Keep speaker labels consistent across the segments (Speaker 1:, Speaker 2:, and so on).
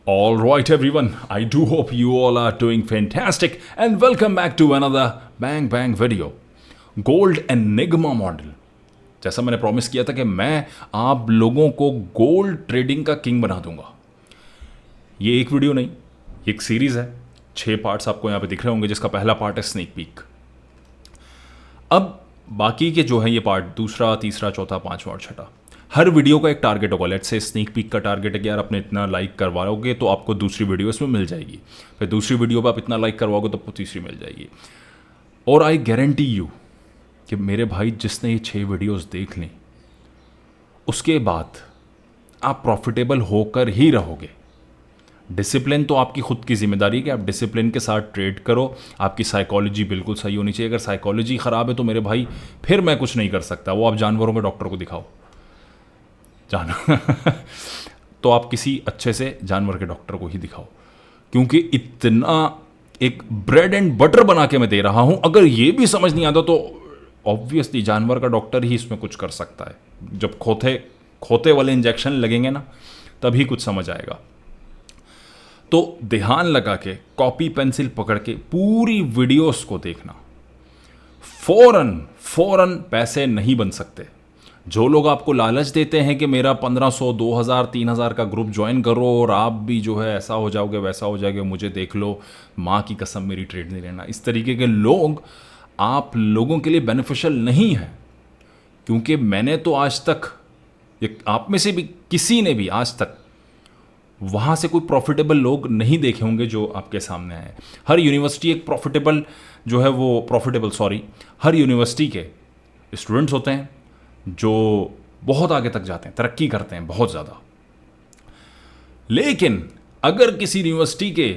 Speaker 1: All right, everyone. I do hope you all are doing fantastic and welcome back to another Bang Bang video. Gold Enigma model. जैसा मैंने promise किया था कि मैं आप लोगों को गोल्ड ट्रेडिंग का किंग बना दूंगा। ये एक वीडियो नहीं, ये एक सीरीज है। 6 पार्ट्स आपको यहाँ पे दिख रहे होंगे, जिसका पहला पार्ट है स्नेक पीक। अब बाकी के जो है ये पार्ट दूसरा, तीसरा, चौथा, पांचवा और छठा, हर वीडियो का एक टारगेट होगा। लेट्स से स्नेक पीक का टारगेट है कि यार अपने इतना लाइक करवाओगे तो आपको दूसरी वीडियो इसमें मिल जाएगी, फिर दूसरी वीडियो पर आप इतना लाइक करवाओगे तो आपको तीसरी मिल जाएगी। और आई गारंटी यू कि मेरे भाई जिसने ये 6 वीडियोस देख लें उसके बाद आप प्रॉफिटेबल होकर ही रहोगे। डिसिप्लिन तो आपकी खुद की जिम्मेदारी है कि आप डिसिप्लिन के साथ ट्रेड करो। आपकी साइकोलॉजी बिल्कुल सही होनी चाहिए। अगर साइकोलॉजी ख़राब है तो मेरे भाई फिर मैं कुछ नहीं कर सकता। वो आप जानवरों के डॉक्टर को दिखाओ, जानवर तो आप किसी अच्छे से जानवर के डॉक्टर को ही दिखाओ, क्योंकि इतना एक ब्रेड एंड बटर बना के मैं दे रहा हूं। अगर ये भी समझ नहीं आता तो ऑब्वियसली जानवर का डॉक्टर ही इसमें कुछ कर सकता है। जब खोते वाले इंजेक्शन लगेंगे ना, तभी कुछ समझ आएगा। तो ध्यान लगा के कॉपी पेंसिल पकड़ के पूरी वीडियोस को देखना। फौरन पैसे नहीं बन सकते। जो लोग आपको लालच देते हैं कि मेरा 1500, 2000, 3000 का ग्रुप ज्वाइन करो और आप भी जो है ऐसा हो जाओगे, वैसा हो जाओगे, मुझे देख लो, माँ की कसम मेरी ट्रेड नहीं लेना, इस तरीके के लोग आप लोगों के लिए बेनिफिशियल नहीं है। क्योंकि मैंने तो आज तक, आप में से भी किसी ने भी आज तक वहाँ से कोई प्रॉफिटेबल लोग नहीं देखे होंगे जो आपके सामने आए। हर यूनिवर्सिटी एक हर यूनिवर्सिटी के स्टूडेंट्स होते हैं जो बहुत आगे तक जाते हैं, तरक्की करते हैं बहुत ज़्यादा। लेकिन अगर किसी यूनिवर्सिटी के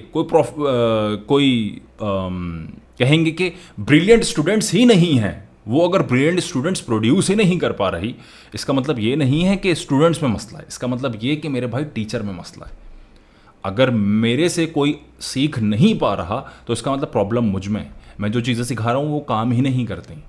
Speaker 1: कहेंगे कि ब्रिलियंट स्टूडेंट्स ही नहीं हैं, वो अगर ब्रिलियंट स्टूडेंट्स प्रोड्यूस ही नहीं कर पा रही, इसका मतलब ये नहीं है कि स्टूडेंट्स में मसला है। इसका मतलब ये कि मेरे भाई टीचर में मसला है। अगर मेरे से कोई सीख नहीं पा रहा तो इसका मतलब प्रॉब्लम मुझ में है। मैं जो चीज़ें सिखा रहा हूँ वो काम ही नहीं करती।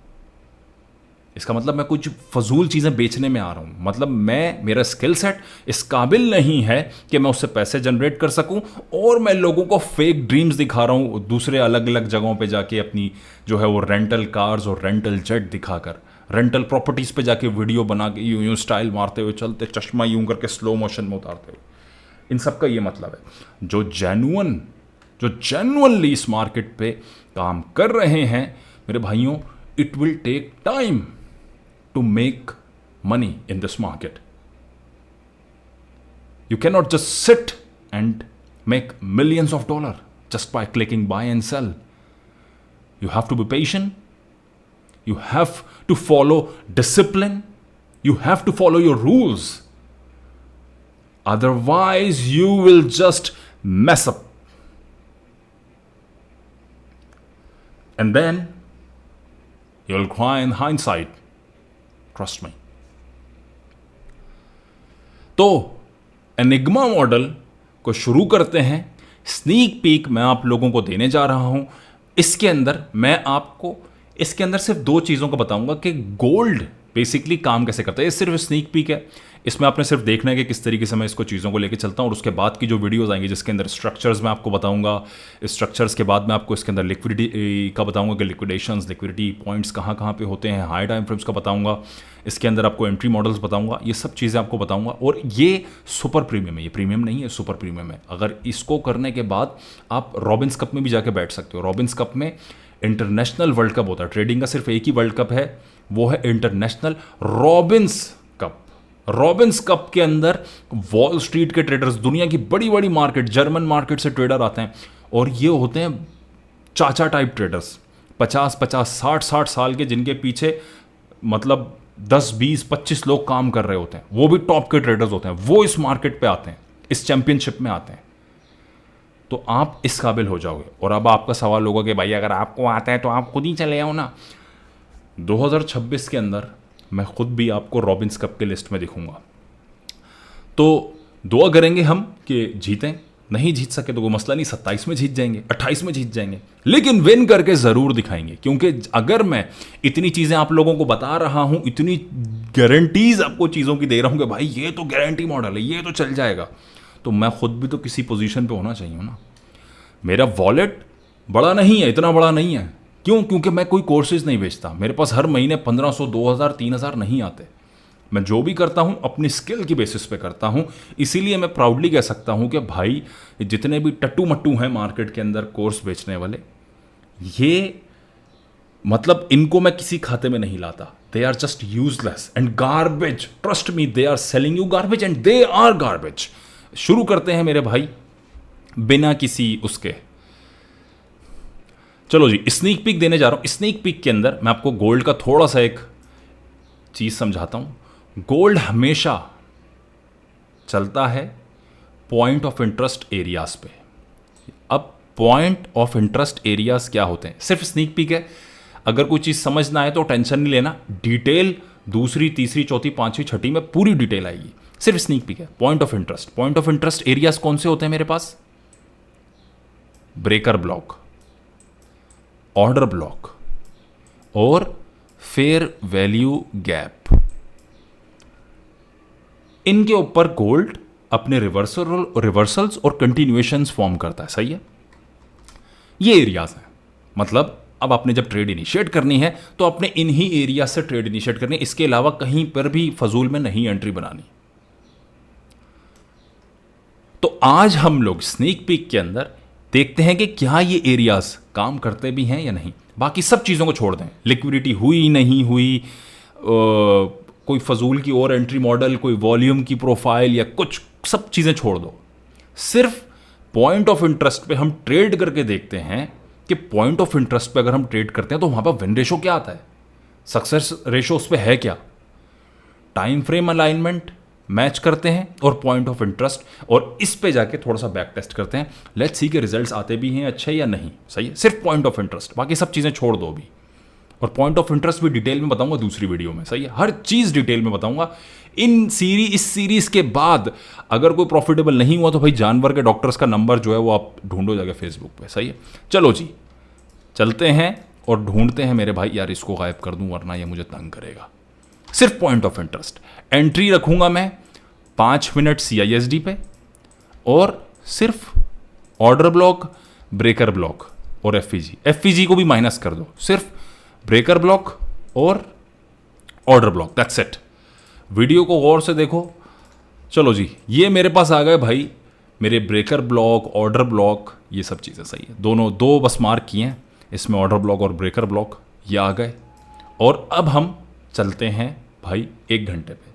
Speaker 1: इसका मतलब मैं कुछ फजूल चीज़ें बेचने में आ रहा हूँ। मतलब मेरा स्किल सेट इस काबिल नहीं है कि मैं उससे पैसे जनरेट कर सकूं, और मैं लोगों को फेक ड्रीम्स दिखा रहा हूँ दूसरे अलग अलग जगहों पे जाके, अपनी जो है वो रेंटल कार्स और रेंटल जेट दिखाकर, रेंटल प्रॉपर्टीज़ पे जाके वीडियो बना के यूं स्टाइल मारते हुए चलते, चश्मा यूं करके स्लो मोशन में उतारते हुए। इन सब का ये मतलब है जो जेन्युइनली इस मार्केट पे काम कर रहे हैं मेरे भाइयों, it will take time to make money in this market. You cannot just sit and make millions of dollars just by clicking buy and sell. You have to be patient. You have to follow discipline. You have to follow your rules. Otherwise, you will just mess up. And then you'll cry in hindsight. Trust me. तो enigma model को शुरू करते हैं। Sneak peek मैं आप लोगों को देने जा रहा हूं। इसके अंदर मैं आपको सिर्फ 2 चीज़ों को बताऊंगा कि गोल्ड बेसिकली काम कैसे करता है। ये सिर्फ स्नीक पीक है। इसमें आपने सिर्फ देखना है कि किस तरीके से मैं इसको चीज़ों को लेकर चलता हूँ, और उसके बाद की जो वीडियोस आएंगी जिसके अंदर स्ट्रक्चर्स मैं आपको बताऊंगा। स्ट्रक्चर्स के बाद मैं आपको इसके अंदर लिक्विडिटी का बताऊंगा कि लिक्विडिटी पॉइंट्स कहाँ कहाँ पे होते हैं, हाई टाइम फ्रेम्स का बताऊंगा। इसके अंदर आपको एंट्री मॉडल्स बताऊंगा। ये सब चीज़ें आपको बताऊंगा। और ये सुपर प्रीमियम है, ये प्रीमियम नहीं है, सुपर प्रीमियम है। अगर इसको करने के बाद आप रॉबिन्स कप में भी जाके बैठ सकते हो। रॉबिन्स कप में इंटरनेशनल वर्ल्ड कप होता है। ट्रेडिंग का सिर्फ एक ही वर्ल्ड कप है, वो है international Robins cup. Robins cup के अंदर वॉल स्ट्रीट के ट्रेडर्स, दुनिया की बड़ी बड़ी मार्केट, जर्मन मार्केट से ट्रेडर आते हैं, और ये होते हैं चाचा टाइप ट्रेडर्स, 50-50, 60-60 साल के, जिनके पीछे मतलब 10, 20, 25 लोग काम कर रहे होते हैं। वो भी टॉप के ट्रेडर्स होते हैं। वो इस मार्केट पे आते हैं, इस चैंपियनशिप में आते हैं। तो आप इस काबिल हो जाओगे। और अब आपका सवाल होगा कि भाई अगर आपको आता है तो आप खुद ही चले आओ ना। 2026 के अंदर मैं खुद भी आपको रॉबिन्स कप के लिस्ट में दिखूंगा। तो दुआ करेंगे हम कि जीतें। नहीं जीत सके तो कोई मसला नहीं, 27 में जीत जाएंगे, 28 में जीत जाएंगे, लेकिन विन करके ज़रूर दिखाएंगे। क्योंकि अगर मैं इतनी चीज़ें आप लोगों को बता रहा हूं, इतनी गारंटीज आपको चीज़ों की दे रहा हूं कि भाई ये तो गारंटी मॉडल है, ये तो चल जाएगा, तो मैं खुद भी तो किसी पोजीशन पे होना चाहिए ना। मेरा वॉलेट बड़ा नहीं है, इतना बड़ा नहीं है। क्यों? क्योंकि मैं कोई कोर्सेज नहीं बेचता, मेरे पास हर महीने 1500 2000 3000 नहीं आते। मैं जो भी करता हूँ अपनी स्किल की बेसिस पे करता हूँ। इसीलिए मैं प्राउडली कह सकता हूँ कि भाई जितने भी टट्टू मट्टू हैं मार्केट के अंदर कोर्स बेचने वाले, ये मतलब इनको मैं किसी खाते में नहीं लाता। They are just useless and garbage. Trust me, they are selling you garbage and they are garbage. शुरू करते हैं मेरे भाई बिना किसी उसके। चलो जी, स्नीक पीक देने जा रहा हूं। स्नीक पीक के अंदर मैं आपको गोल्ड का थोड़ा सा एक चीज समझाता हूं। गोल्ड हमेशा चलता है पॉइंट ऑफ इंटरेस्ट एरियाज पे। अब पॉइंट ऑफ इंटरेस्ट एरियाज क्या होते हैं? सिर्फ स्नीक पीक है, अगर कोई चीज समझ ना आए तो टेंशन नहीं लेना, डिटेल दूसरी तीसरी चौथी पांचवी छठी में पूरी डिटेल आएगी। सिर्फ स्नीक पीक है। Point of interest, point of interest areas कौन से होते हैं मेरे पास? ब्रेकर ब्लॉक, ऑर्डर ब्लॉक और फेयर वैल्यू गैप। इनके ऊपर गोल्ड अपने रिवर्सल्स और कंटिन्यूएशंस फॉर्म करता है। सही है, ये एरियाज हैं। मतलब अब आपने जब ट्रेड इनिशिएट करनी है तो अपने इन्हीं एरिया से ट्रेड इनिशिएट करनी है, इसके अलावा कहीं पर भी फजूल में नहीं एंट्री बनानी। तो आज हम लोग स्नीक पीक के अंदर देखते हैं कि क्या ये एरियाज काम करते भी हैं या नहीं। बाकी सब चीज़ों को छोड़ दें, लिक्विडिटी हुई नहीं हुई, कोई फजूल की और एंट्री मॉडल, कोई वॉल्यूम की प्रोफाइल या कुछ, सब चीज़ें छोड़ दो। सिर्फ पॉइंट ऑफ इंटरेस्ट पे हम ट्रेड करके देखते हैं कि पॉइंट ऑफ इंटरेस्ट पे अगर हम ट्रेड करते हैं तो वहां पर विन रेशो क्या आता है, सक्सेस रेशो उस पर है क्या, टाइम फ्रेम अलाइनमेंट मैच करते हैं और पॉइंट ऑफ इंटरेस्ट, और इस पे जाके थोड़ा सा बैक टेस्ट करते हैं। लेट्स सी के रिजल्ट्स आते भी हैं अच्छे या नहीं। सही है, सिर्फ पॉइंट ऑफ इंटरेस्ट, बाकी सब चीज़ें छोड़ दो अभी। और पॉइंट ऑफ इंटरेस्ट भी डिटेल में बताऊंगा दूसरी वीडियो में। सही है, हर चीज़ डिटेल में बताऊंगा। इस सीरीज के बाद अगर कोई प्रॉफिटेबल नहीं हुआ तो भाई जानवर के डॉक्टर्स का नंबर जो है वो आप ढूंढो जाके फेसबुक पे। सही है, चलो जी चलते हैं और ढूंढते हैं मेरे भाई। यार इसको गायब कर दूं वरना ये मुझे तंग करेगा। सिर्फ पॉइंट ऑफ इंटरेस्ट एंट्री रखूंगा मैं 5 मिनट CISD पे, और सिर्फ ऑर्डर ब्लॉक, ब्रेकर ब्लॉक और FEG को भी माइनस कर दो। सिर्फ ब्रेकर ब्लॉक और order block, that's it. Video को गौर से देखो। चलो जी, ये मेरे पास आ गए भाई मेरे ब्रेकर ब्लॉक, ऑर्डर ब्लॉक, ये सब चीज़ें। सही है, दोनों दो बस मार्क किए हैं इसमें, ऑर्डर ब्लॉक और ब्रेकर ब्लॉक, ये आ गए। और अब हम चलते हैं भाई 1 घंटे पे।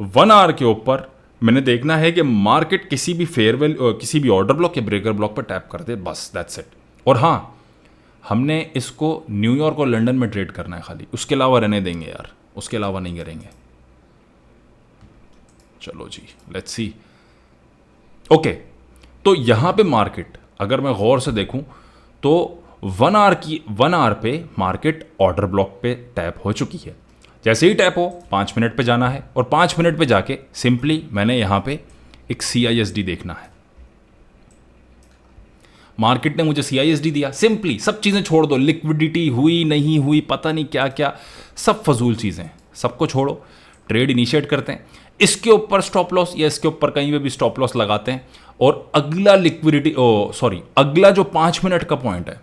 Speaker 1: 1 आवर के ऊपर मैंने देखना है कि मार्केट किसी भी फेयरवेल किसी भी ऑर्डर ब्लॉक या ब्रेकर ब्लॉक पर टैप कर दे, बस दैट्स इट। और हाँ, हमने इसको न्यूयॉर्क और लंदन में ट्रेड करना है खाली, उसके अलावा रहने देंगे यार, उसके अलावा नहीं करेंगे। चलो जी लेट्स सी। ओके, तो यहां पे मार्केट अगर मैं गौर से देखूं तो 1 आवर पे मार्केट ऑर्डर ब्लॉक पे टैप हो चुकी है। जैसे ही टैप हो 5 मिनट पे जाना है, और 5 मिनट पे जाके सिंपली मैंने यहां पे एक CISD देखना है। मार्केट ने मुझे CISD दिया, सिंपली सब चीज़ें छोड़ दो, लिक्विडिटी हुई नहीं हुई पता नहीं क्या क्या, सब फजूल चीज़ें, सबको छोड़ो, ट्रेड इनिशिएट करते हैं। इसके ऊपर स्टॉप लॉस या इसके ऊपर कहीं पे भी स्टॉप लॉस लगाते हैं, और अगला अगला जो 5 मिनट का पॉइंट है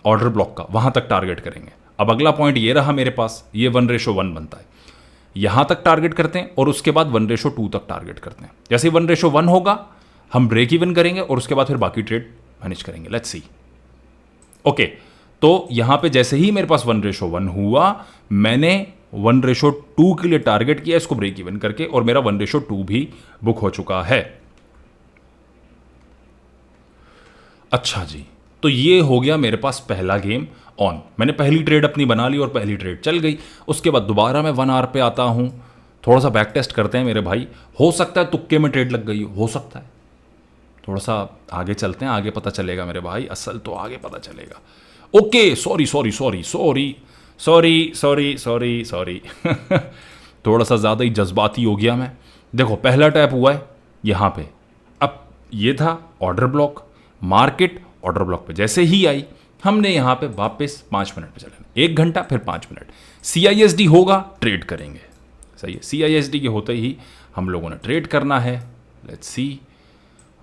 Speaker 1: ऑर्डर ब्लॉक का, वहां तक टारगेट करेंगे। अब अगला पॉइंट ये रहा मेरे पास, ये 1:1 बनता है, यहां तक टारगेट करते हैं और उसके बाद 1:2 तक टारगेट करते हैं। जैसे 1:1 होगा हम ब्रेक इवन करेंगे और उसके बाद फिर बाकी ट्रेड मैनेज करेंगे। Let's see. ओके, तो यहां पे जैसे ही मेरे पास 1:1 हुआ, मैंने 1:2 के लिए टारगेट किया इसको ब्रेक इवन करके, और मेरा 1:2 भी बुक हो चुका है। अच्छा जी, तो ये हो गया मेरे पास पहला गेम ऑन। मैंने पहली ट्रेड अपनी बना ली और पहली ट्रेड चल गई। उसके बाद दोबारा मैं 1 आवर पे आता हूं, थोड़ा सा बैक टेस्ट करते हैं मेरे भाई। हो सकता है तुक्के में ट्रेड लग गई हो सकता है। थोड़ा सा आगे चलते हैं, आगे पता चलेगा मेरे भाई, असल तो आगे पता चलेगा। ओके, सॉरी थोड़ा सा ज़्यादा ही जज्बाती हो गया मैं। देखो पहला टैप हुआ है यहाँ पे, अब ये था order block, market order block पे जैसे ही आई हमने यहाँ पे वापस 5 मिनट पे चलेना, 1 घंटा फिर 5 मिनट, CISD होगा ट्रेड करेंगे। सही है, CISD के होते ही हम लोगों ने ट्रेड करना है। लेट्स सी,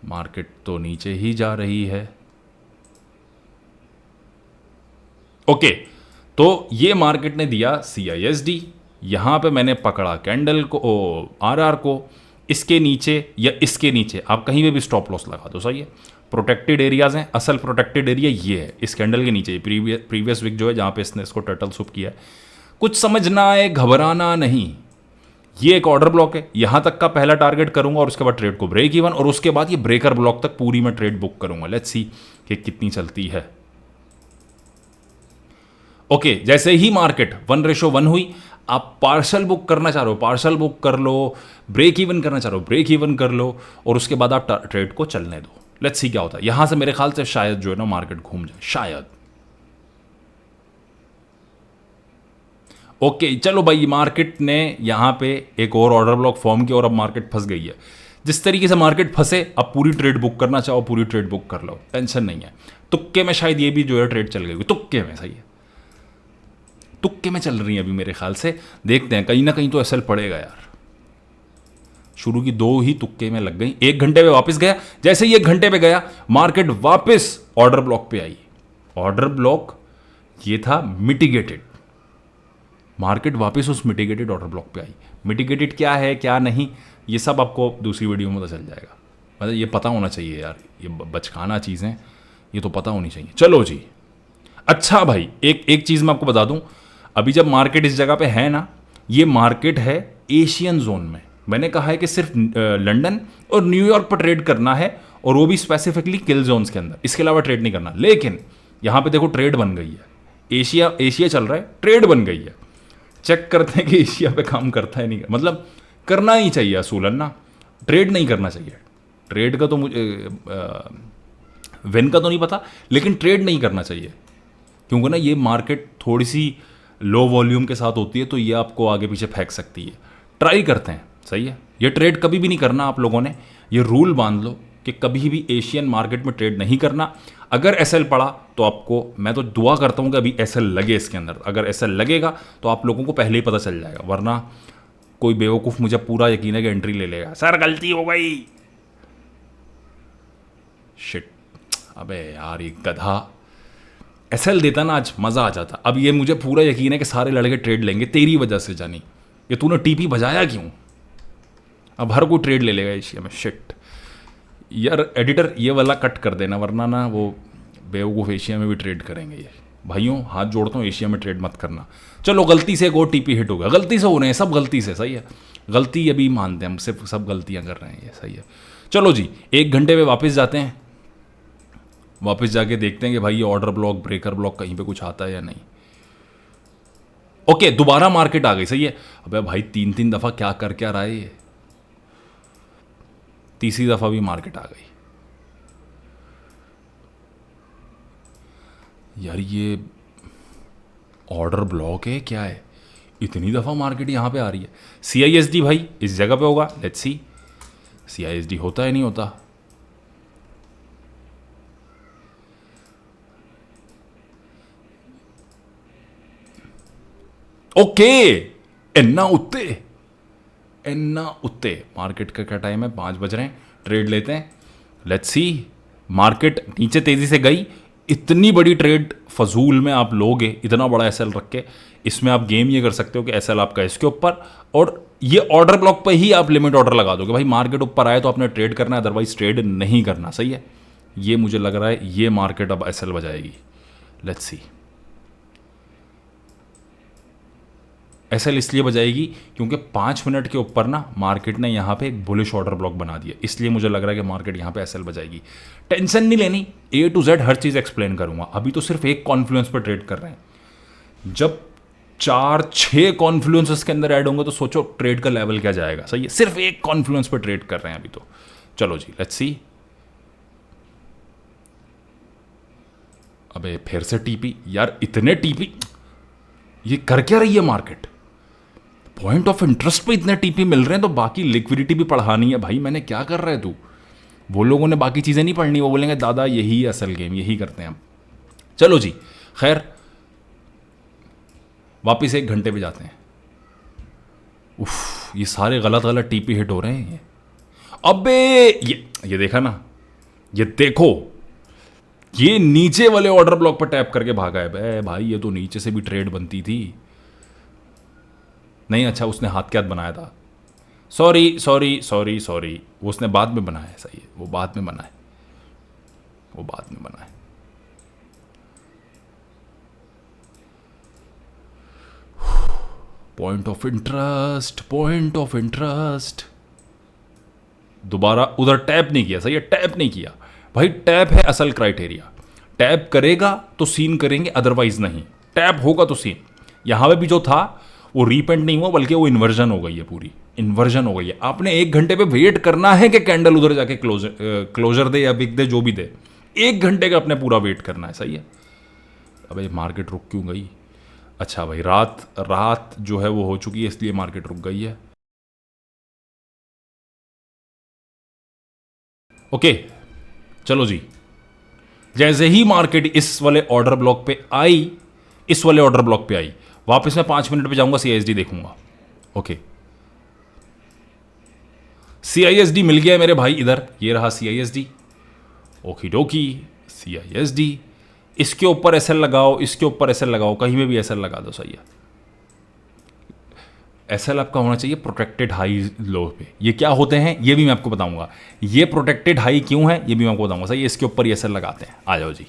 Speaker 1: मार्केट तो नीचे ही जा रही है। ओके, तो ये मार्केट ने दिया CISD, यहां पे मैंने पकड़ा कैंडल को, RR को, इसके नीचे या इसके नीचे आप कहीं पे भी स्टॉप लॉस लगा दो, सही है। प्रोटेक्टेड एरियाज हैं, असल प्रोटेक्टेड एरिया ये है, इस कैंडल के नीचे प्रीवियस वीक जो है जहां पे इसने इसको टर्टल सूप किया है। कुछ समझना है, घबराना नहीं। ये एक ऑर्डर ब्लॉक है, यहां तक का पहला टारगेट करूंगा और उसके बाद ट्रेड को ब्रेक इवन, और उसके बाद ये ब्रेकर ब्लॉक तक पूरी मैं ट्रेड बुक करूंगा। लेट्स सी कि कितनी चलती है। ओके, जैसे ही मार्केट 1:1 हुई, आप पार्सल बुक करना चाह रहे हो पार्सल बुक कर लो, ब्रेक इवन करना चाह रहे हो ब्रेक इवन कर लो, और उसके बाद आप ट्रेड को चलने दो। लेट्स सी क्या होता है। यहां से मेरे ख्याल से शायद जो है ना मार्केट घूम जाए, शायद। ओके, चलो भाई, मार्केट ने यहां पे एक और ऑर्डर ब्लॉक फॉर्म किया और अब मार्केट फंस गई है। जिस तरीके से मार्केट फंसे, अब पूरी ट्रेड बुक करना चाहो पूरी ट्रेड बुक कर लो, टेंशन नहीं है। तुक्के में शायद ये भी जो है ट्रेड चल गई, तुक्के में, सही है, तुक्के में चल रही है अभी मेरे ख्याल से। देखते हैं, कहीं ना कहीं तो एसएल पड़ेगा यार। शुरू की 2 ही तुक्के में लग गई। 1 घंटे पे वापस गया, जैसे ही 1 घंटे पे गया मार्केट वापस ऑर्डर ब्लॉक पे आई। ऑर्डर ब्लॉक ये था मिटिगेटेड, मार्केट वापस उस मिटिगेटेड ऑर्डर ब्लॉक पे आई। मिटिगेटेड क्या है क्या नहीं, ये सब आपको दूसरी वीडियो में पता चल जाएगा। मतलब ये पता होना चाहिए यार, ये बचकाना चीज़ें ये तो पता होनी चाहिए। चलो जी, अच्छा भाई, एक चीज़ मैं आपको बता दूं, अभी जब मार्केट इस जगह पे है ना, ये मार्केट है एशियन जोन में। मैंने कहा है कि सिर्फ लंदन और न्यूयॉर्क पर ट्रेड करना है, और वो भी स्पेसिफिकली किल जोन्स के अंदर, इसके अलावा ट्रेड नहीं करना। लेकिन यहां पे देखो ट्रेड बन गई है, एशिया चल रहा है, ट्रेड बन गई है। चेक करते हैं कि एशिया पे काम करता है नहीं, मतलब करना ही चाहिए असूलन ना, ट्रेड नहीं करना चाहिए। ट्रेड का तो मुझे विन का तो नहीं पता, लेकिन ट्रेड नहीं करना चाहिए, क्योंकि ना ये मार्केट थोड़ी सी लो वॉल्यूम के साथ होती है, तो ये आपको आगे पीछे फेंक सकती है। ट्राई करते हैं, सही है। ये ट्रेड कभी भी नहीं करना आप लोगों ने, ये रूल बांध लो कि कभी भी एशियन मार्केट में ट्रेड नहीं करना। अगर एसएल पड़ा तो आपको, मैं तो दुआ करता हूं कि अभी एसएल लगे इसके अंदर। अगर एसएल लगेगा तो आप लोगों को पहले ही पता चल जाएगा, वरना कोई बेवकूफ़, मुझे पूरा यकीन है कि एंट्री ले लेगा, सर गलती हो गई। शिट, अबे यार ये गधा, एसएल देता ना आज मज़ा आ जाता। अब ये मुझे पूरा यकीन है कि सारे लड़के ट्रेड लेंगे तेरी वजह से। जानी ये तूने टीपी बजाया क्यों? अब हर कोई ट्रेड ले लेगा एशिया में। शिट यार, एडिटर ये वाला कट कर देना, वरना ना वो बेवकूफ़ एशिया में भी ट्रेड करेंगे ये। भाइयों हाथ जोड़ता हूँ, एशिया में ट्रेड मत करना। चलो, गलती से एक और टीपी हिट हो गया, गलती से हो रहे हैं सब, गलती से, सही है। गलती अभी मानते हैं हम, सिर्फ सब गलतियाँ कर रहे हैं ये, सही है। चलो जी, 1 घंटे में वापस जाते हैं, वापस जाके देखते हैं कि भाई ये ऑर्डर ब्लॉक, ब्रेकर ब्लॉक कहीं पे कुछ आता है या नहीं। ओके, दोबारा मार्केट आ गई, सही है। अबे भाई 3 दफा क्या कर क्या रहा है ये, तीसरी दफा भी मार्केट आ गई यार। ये ऑर्डर ब्लॉक है क्या है, इतनी दफा मार्केट यहां पे आ रही है। CISD भाई इस जगह पे होगा, लेट्स सी CISD होता है नहीं होता। ओके, इन्ना उत्ते मार्केट का क्या टाइम है, 5 बज रहे हैं। ट्रेड लेते हैं, लेट्स सी। मार्केट नीचे तेजी से गई, इतनी बड़ी ट्रेड फजूल में आप लोगे, इतना बड़ा एसएल रख के। इसमें आप गेम ये कर सकते हो कि एसएल आपका इसके ऊपर, और ये ऑर्डर ब्लॉक पे ही आप लिमिट ऑर्डर लगा दोगे। भाई मार्केट ऊपर आए तो आपने ट्रेड करना है, अदरवाइज ट्रेड नहीं करना, सही है। ये मुझे लग रहा है ये मार्केट अब एसएल बजाएगी, लेट्स सी। एसएल इसलिए बजाएगी क्योंकि 5 मिनट के ऊपर ना मार्केट ने यहाँ पे एक बुलिश ऑर्डर ब्लॉक बना दिया, इसलिए मुझे लग रहा है कि मार्केट यहाँ पे एसएल बजाएगी। टेंशन नहीं लेनी, A to Z her cheese explain करूंगा। अभी तो सिर्फ एक कॉन्फ्लुएंस पर ट्रेड कर रहे हैं, जब 4-6 कॉन्फ्लुएंसेस के अंदर ऐड होंगे तो सोचो ट्रेड का लेवल क्या जाएगा, सही है। सिर्फ एक कॉन्फ्लुएंस पर ट्रेड कर रहे हैं अभी तो। चलो जी, लेट्स सी। अबे फिर से टीपी यार, इतने टीपी, ये कर क्या रही है मार्केट? पॉइंट ऑफ इंटरेस्ट पे इतने टीपी मिल रहे हैं तो बाकी लिक्विडिटी भी पढ़ानी है भाई। मैंने क्या कर रहा है तू? वो लोगों ने बाकी चीज़ें नहीं पढ़नी, वो बोलेंगे दादा यही है असल गेम, यही करते हैं हम। चलो जी, खैर वापिस 1 घंटे पे जाते हैं। उफ, ये सारे गलत टीपी हिट हो रहे हैं ये। अबे ये देखा ना, ये देखो, ये नीचे वाले ऑर्डर ब्लॉक पर टैप करके भागा है। बे भाई ये तो नीचे से भी ट्रेड बनती थी। नहीं अच्छा, उसने हाथ के हाथ बनाया था। सॉरी सॉरी सॉरी सॉरी, वो उसने बाद में बनाया है। सही है, वो बाद में बना है, वो बाद में बना है। Point of interest, point of interest. दोबारा उधर टैप नहीं किया। सही है, टैप नहीं किया भाई। टैप है असल क्राइटेरिया। टैप करेगा तो सीन करेंगे, अदरवाइज नहीं। टैप होगा तो सीन। यहां पे भी जो था वो रीपेंट नहीं हुआ, बल्कि वो इन्वर्जन हो गई है, पूरी इन्वर्जन हो गई है। आपने 1 घंटे पे वेट करना है कि कैंडल उधर जाके क्लोजर दे या बिक दे, जो भी दे। 1 घंटे का अपने पूरा वेट करना है। सही है। अबे मार्केट रुक क्यों गई? अच्छा भाई, रात जो है वो हो चुकी है, इसलिए मार्केट रुक गई है। ओके चलो जी, जैसे ही मार्केट इस वाले ऑर्डर ब्लॉक पे आई, इस वाले ऑर्डर ब्लॉक पे आई, वापस मैं 5 मिनट पे जाऊंगा, सीआईएसडी देखूंगा। ओके, सीआईएसडी मिल गया है मेरे भाई। इधर ये रहा सीआईएसडी। ओकी डोकी, सीआईएसडी। इसके ऊपर एसएल लगाओ, इसके ऊपर एसएल लगाओ, कहीं में भी एसएल लगा दो। सही है। एसएल आपका होना चाहिए प्रोटेक्टेड हाई लो पे। ये क्या होते हैं ये भी मैं आपको बताऊंगा। ये प्रोटेक्टेड हाई क्यों है ये भी मैं आपको बताऊंगा। सही है, इसके ऊपर ये एसएल लगाते हैं। आ जाओ जी,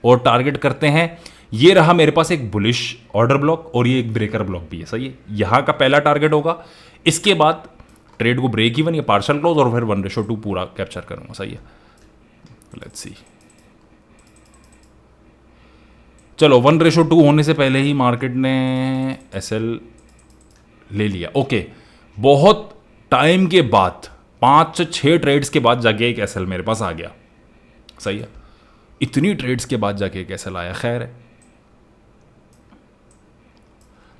Speaker 1: और टारगेट करते हैं। ये रहा मेरे पास एक बुलिश ऑर्डर ब्लॉक, और ये एक ब्रेकर ब्लॉक भी है। सही है, यहां का पहला टारगेट होगा। इसके बाद ट्रेड को ब्रेक इवन या पार्शल क्लोज, और फिर 1:2 पूरा कैप्चर करूंगा। सही है, लेट्स सी। चलो 1:2 होने से पहले ही मार्केट ने एसएल ले लिया। ओके, बहुत टाइम के बाद, 5 से 6 ट्रेड्स के बाद जाके एक एसएल मेरे पास आ गया। सही है, इतनी ट्रेड्स के बाद जाके एक एसएल आया। खैर है,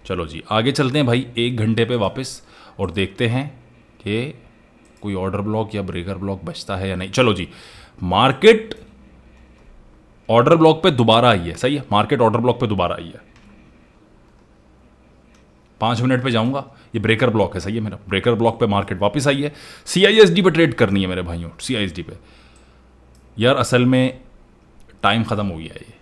Speaker 1: चलो जी आगे चलते हैं भाई 1 घंटे पे वापस, और देखते हैं कि कोई ऑर्डर ब्लॉक या ब्रेकर ब्लॉक बचता है या नहीं। चलो जी, मार्केट ऑर्डर ब्लॉक पे दोबारा आई है। सही है, मार्केट ऑर्डर ब्लॉक पे दोबारा आई है। 5 मिनट पे जाऊंगा, ये ब्रेकर ब्लॉक है। सही है, मेरा ब्रेकर ब्लॉक पे मार्केट वापस आई है। सीआईएसडी पे ट्रेड करनी है मेरे भाइयों, सीआईएसडी पे। यार असल में टाइम ख़त्म हो गया है ये,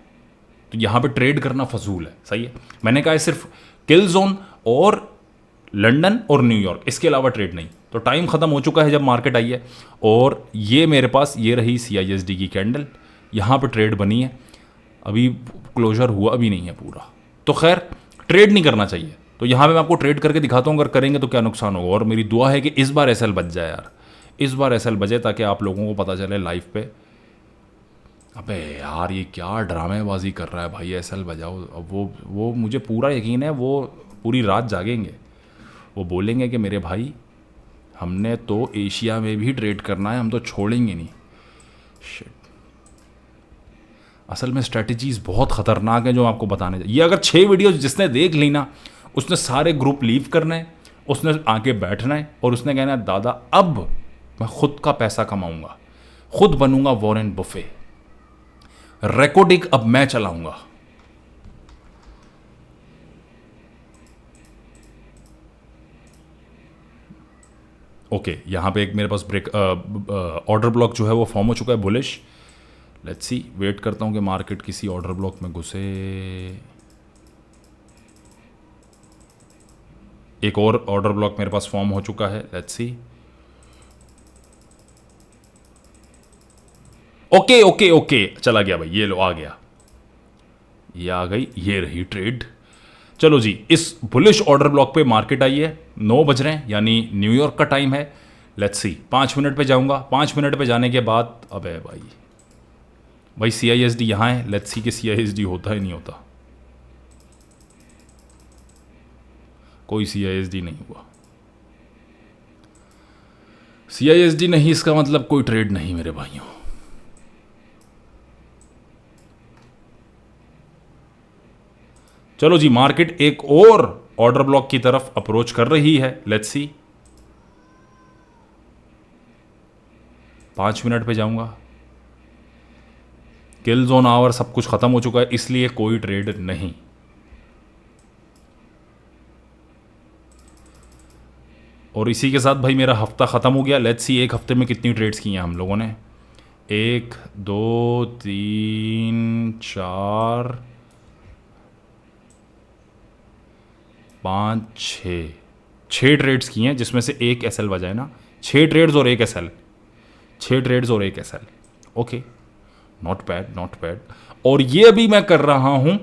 Speaker 1: तो यहाँ पे ट्रेड करना फजूल है। सही है, मैंने कहा है सिर्फ किल जोन और लंदन और न्यूयॉर्क, इसके अलावा ट्रेड नहीं। तो टाइम ख़त्म हो चुका है जब मार्केट आई है। और ये मेरे पास ये रही सीआईएसडी की कैंडल, यहाँ पे ट्रेड बनी है, अभी क्लोजर हुआ भी नहीं है पूरा। तो खैर ट्रेड नहीं करना चाहिए। तो यहाँ पे मैं आपको ट्रेड करके दिखाता हूँ, अगर करेंगे तो क्या नुकसान होगा। और मेरी दुआ है कि इस बार एसएल बच जाए यार, इस बार एसएल बचे, ताकि आप लोगों को पता चले लाइव पे। अबे यार ये क्या ड्रामेबाजी कर रहा है भाई, एसएल बजाओ। अब वो मुझे पूरा यकीन है वो पूरी रात जागेंगे। वो बोलेंगे कि मेरे भाई हमने तो एशिया में भी ट्रेड करना है, हम तो छोड़ेंगे नहीं। शिट, असल में स्ट्रेटजीज बहुत ख़तरनाक है जो आपको बताने। ये अगर 6 वीडियोस जिसने देख ली ना, उसने सारे ग्रुप लीव करना है, उसने आके बैठना है, और उसने कहना है दादा अब मैं खुद का पैसा कमाऊंगा, खुद बनूंगा वॉरेन बुफे, रिकॉर्डिंग अब मैं चलाऊंगा। ओके, यहां पे एक मेरे पास ब्रेक ऑर्डर ब्लॉक जो है वो फॉर्म हो चुका है, बुलिश। लेट्स सी, वेट करता हूं कि मार्केट किसी ऑर्डर ब्लॉक में घुसे। एक और ऑर्डर ब्लॉक मेरे पास फॉर्म हो चुका है, let's see. Okay okay okay, चला गया भाई, ये लो आ गया, ये आ गई, ये रही ट्रेड। चलो जी, इस बुलिश ऑर्डर ब्लॉक पे मार्केट आई है। 9 बज रहे हैं, यानी न्यूयॉर्क का टाइम है। लेट्स सी, 5 मिनट पे जाऊंगा। 5 मिनट पे जाने के बाद, अबे भाई सीआईएसडी यहाँ है। लेट्स सी कि सीआईएसडी होता है नहीं होता। कोई सीआईएसडी नहीं हुआ। सीआईएसडी नहीं, इसका मतलब कोई ट्रेड नहीं मेरे भाइयों। चलो जी, मार्केट एक और ऑर्डर ब्लॉक की तरफ अप्रोच कर रही है। लेट्स सी, 5 मिनट पे जाऊंगा। किल जोन आवर सब कुछ खत्म हो चुका है, इसलिए कोई ट्रेड नहीं। और इसी के साथ भाई मेरा हफ्ता ख़त्म हो गया। लेट्स सी एक हफ्ते में कितनी ट्रेड्स की हैं हम लोगों ने। 1 2 3 4 5 6 ट्रेड्स की हैं, जिसमें से एक एसएल बजा है ना। 6 ट्रेड्स और एक एसएल, 6 ट्रेड्स और एक SL. Okay, not bad not bad. और ये अभी मैं कर रहा हूँ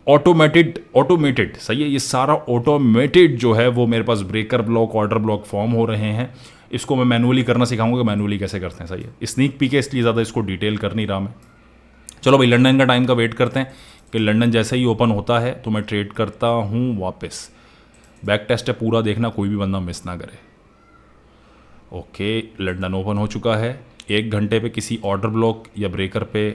Speaker 1: ऑटोमेटेड सही है। ये सारा ऑटोमेटेड जो है वो मेरे पास breaker block, order block form हो रहे हैं। इसको मैं मैनुअली करना सिखाऊंगा कि मैनुअली कैसे करते हैं। सही है, स्नीक पीक है इसलिए ज़्यादा इसको डिटेल कर नहीं रहा मैं। चलो भाई लंदन का टाइम का वेट करते हैं कि लंदन जैसे ही ओपन होता है तो मैं ट्रेड करता हूँ वापस। बैक टेस्ट है, पूरा देखना, कोई भी बंदा मिस ना करे। ओके, लंदन ओपन हो चुका है। 1 घंटे पे किसी ऑर्डर ब्लॉक या ब्रेकर पे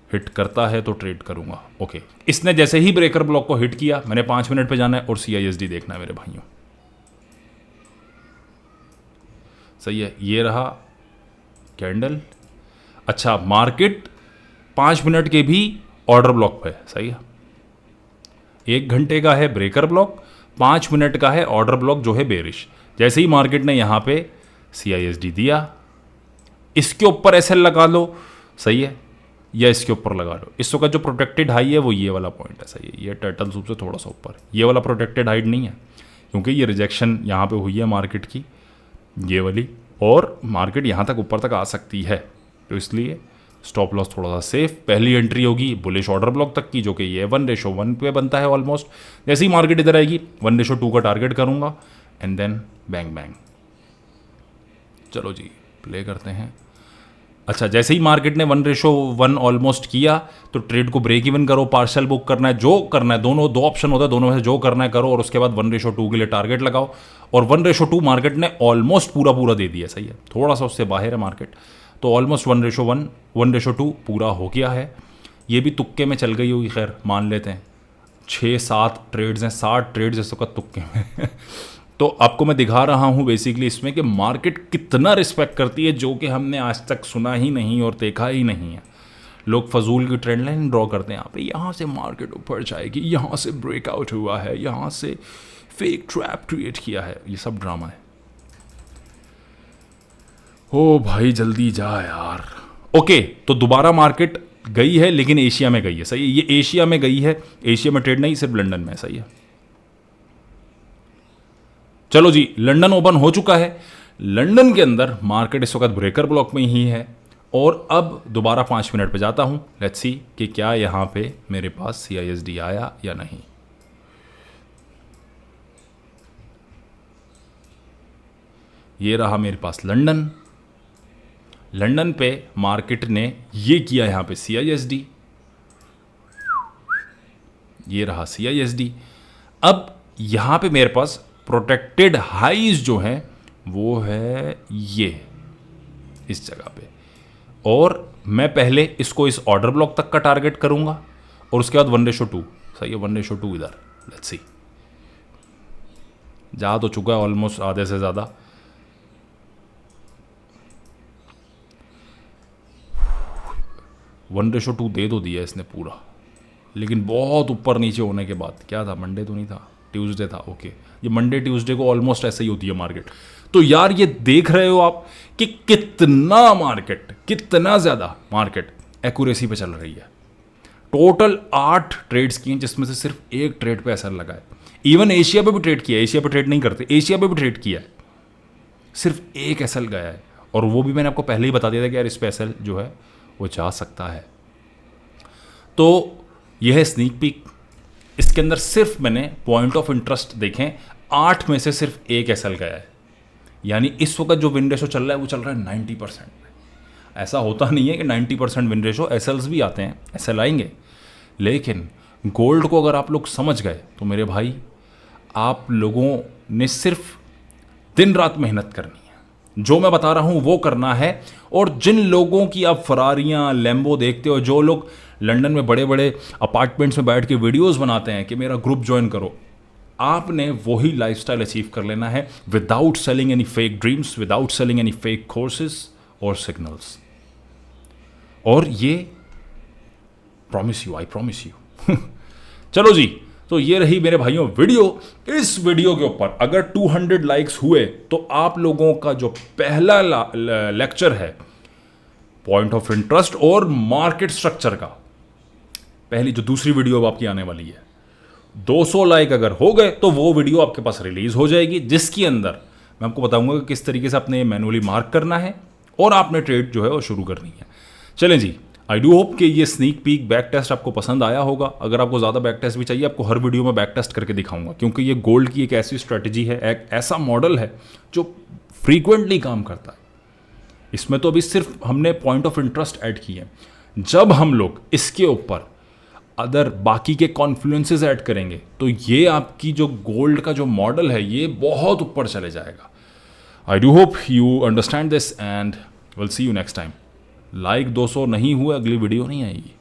Speaker 1: हिट करता है तो ट्रेड करूंगा। ओके, इसने जैसे ही ब्रेकर ब्लॉक को हिट किया, मैंने 5 मिनट पे जाना है और CISD देखना है मेरे भाइयों। सही है, ये रहा कैंडल। अच्छा, मार्केट 5 मिनट के भी ऑर्डर ब्लॉक पे। सही है, 1 घंटे का है ब्रेकर ब्लॉक, 5 मिनट का है ऑर्डर ब्लॉक जो है बेरिश। जैसे ही मार्केट ने यहाँ पे CISD दिया, इसके ऊपर SL लगा लो। सही है, या इसके ऊपर लगा लो। इस वक्त जो प्रोटेक्टेड हाई है वो ये वाला पॉइंट है। सही है, ये टर्टल सूप से थोड़ा सा ऊपर, ये वाला प्रोटेक्टेड हाइट नहीं है क्योंकि ये रिजेक्शन यहाँ पे हुई है मार्केट की, ये वाली, और मार्केट यहाँ तक ऊपर तक आ सकती है, तो इसलिए स्टॉप लॉस थोड़ा सा सेफ। पहली एंट्री होगी बुलिश ऑर्डर ब्लॉक तक की, जो कि ये 1:1 पे बनता है ऑलमोस्ट। जैसे ही मार्केट इधर आएगी 1:2 का टारगेट करूँगा एंड देन बैंग बैंग। चलो जी प्ले करते हैं। अच्छा, जैसे ही मार्केट ने 1:1 ऑलमोस्ट किया तो ट्रेड को ब्रेक इवन करो, पार्शल बुक करना है, जो करना है। दोनों 2 ऑप्शन होता है, दोनों में से जो करना है करो, और उसके बाद 1:2 के लिए टारगेट लगाओ। और 1:2 मार्केट ने ऑलमोस्ट पूरा दे दिया। सही है, थोड़ा सा उससे बाहर है मार्केट, तो ऑलमोस्ट 1:1 1:2 पूरा हो गया है। ये भी तुक्के में चल गई होगी, खैर मान लेते हैं। 6-7 ट्रेड्स हैं, 60 ट्रेड्स इस वक्त तुक्के में तो आपको मैं दिखा रहा हूं बेसिकली इसमें कि मार्केट कितना रिस्पेक्ट करती है, जो कि हमने आज तक सुना ही नहीं और देखा ही नहीं है। लोग फजूल की ट्रेंड लाइन ड्रॉ करते हैं, यहाँ पे यहाँ से मार्केट ऊपर जाएगी, यहाँ से ब्रेकआउट हुआ है, यहाँ से फेक ट्रैप क्रिएट किया है। ये सब ड्रामा है। ओ भाई जल्दी जा यार। ओके, तो दोबारा मार्केट गई है, लेकिन एशिया में गई है। सही है, ये एशिया में गई है, एशिया में ट्रेड नहीं, सिर्फ लंदन में। सही है, चलो जी लंदन ओपन हो चुका है। लंदन के अंदर मार्केट इस वक्त ब्रेकर ब्लॉक में ही है। और अब दोबारा 5 मिनट पे जाता हूं, लेट्स सी कि क्या यहां पे मेरे पास CISD आया या नहीं। ये रहा मेरे पास लंदन। लंदन पे मार्केट ने ये किया यहां पे CISD, ये रहा CISD। अब यहां पे मेरे पास प्रोटेक्टेड हाइज जो है वो है ये इस जगह पे, और मैं पहले इसको इस ऑर्डर ब्लॉक तक का टारगेट करूंगा और उसके बाद 1:2। सही है, 1:2 इधर। लेट्स सी, जा तो चुका है ऑलमोस्ट आधे से ज़्यादा। वन रेशो 2 दे तो दिया इसने पूरा, लेकिन बहुत ऊपर नीचे होने के बाद, क्या था मंडे तो नहीं था, ट्यूसडे था। ओके, ये मंडे ट्यूसडे को ऑलमोस्ट ऐसे ही होती है मार्केट। तो यार ये देख रहे हो आप कि कितना मार्केट, कितना ज़्यादा मार्केट एक्यूरेसी पे चल रही है। टोटल 8 ट्रेड्स किए जिसमें से सिर्फ एक ट्रेड पे असर लगा है। इवन एशिया पे भी ट्रेड किया है, एशिया पे ट्रेड नहीं करते, एशिया पे भी ट्रेड किया है, सिर्फ एक एसएल गया है। और वो भी मैंने आपको पहले ही बता दिया था कि यार इस पे एसएल जो है वो जा सकता है। तो यह है स्नीक पीक। इसके अंदर सिर्फ मैंने पॉइंट ऑफ इंटरेस्ट देखें, 8 में से सिर्फ एक एसएल गया है। यानी इस वक्त जो विन रेशो चल रहा है वो चल रहा है 90%। ऐसा होता नहीं है कि 90% विन रेशो, एसएल्स भी आते हैं, एसएल आएंगे, लेकिन गोल्ड को अगर आप लोग समझ गए तो मेरे भाई आप लोगों ने सिर्फ दिन रात मेहनत करनी है। जो मैं बता रहा हूं वो करना है। और जिन लोगों की आप फरारियां लैम्बो देखते हो, जो लोग लंदन में बड़े बड़े अपार्टमेंट्स में बैठ के वीडियोस बनाते हैं कि मेरा ग्रुप ज्वाइन करो, आपने वही लाइफस्टाइल अचीव कर लेना है without selling any fake dreams, without selling any fake courses और सिग्नल्स। और ये promise you, I promise you. चलो जी, तो ये रही मेरे भाइयों वीडियो। इस वीडियो के ऊपर अगर 200 लाइक्स हुए तो आप लोगों का जो पहला लेक्चर है पॉइंट ऑफ इंटरेस्ट और मार्केट स्ट्रक्चर का, पहली जो दूसरी वीडियो अब आपकी आने वाली है, 200 लाइक अगर हो गए तो वो वीडियो आपके पास रिलीज हो जाएगी, जिसके अंदर मैं आपको बताऊंगा कि किस तरीके से आपने मैनुअली मार्क करना है और आपने ट्रेड जो है वो शुरू करनी है। चलें जी, आई डू होप कि ये स्नीक पीक बैक टेस्ट आपको पसंद आया होगा। अगर आपको ज़्यादा बैक टेस्ट भी चाहिए, आपको हर वीडियो में बैक टेस्ट करके दिखाऊंगा, क्योंकि ये गोल्ड की एक ऐसी स्ट्रेटजी है, एक ऐसा मॉडल है जो फ्रीक्वेंटली काम करता है। इसमें तो अभी सिर्फ हमने पॉइंट ऑफ इंटरेस्ट ऐड किए हैं। जब हम लोग इसके ऊपर अदर बाकी के कॉन्फ्लुएंसेस ऐड करेंगे तो ये आपकी जो गोल्ड का जो मॉडल है ये बहुत ऊपर चले जाएगा। I do hope you understand this and will see you next time. Like 200 नहीं हुए, अगली वीडियो नहीं आएगी।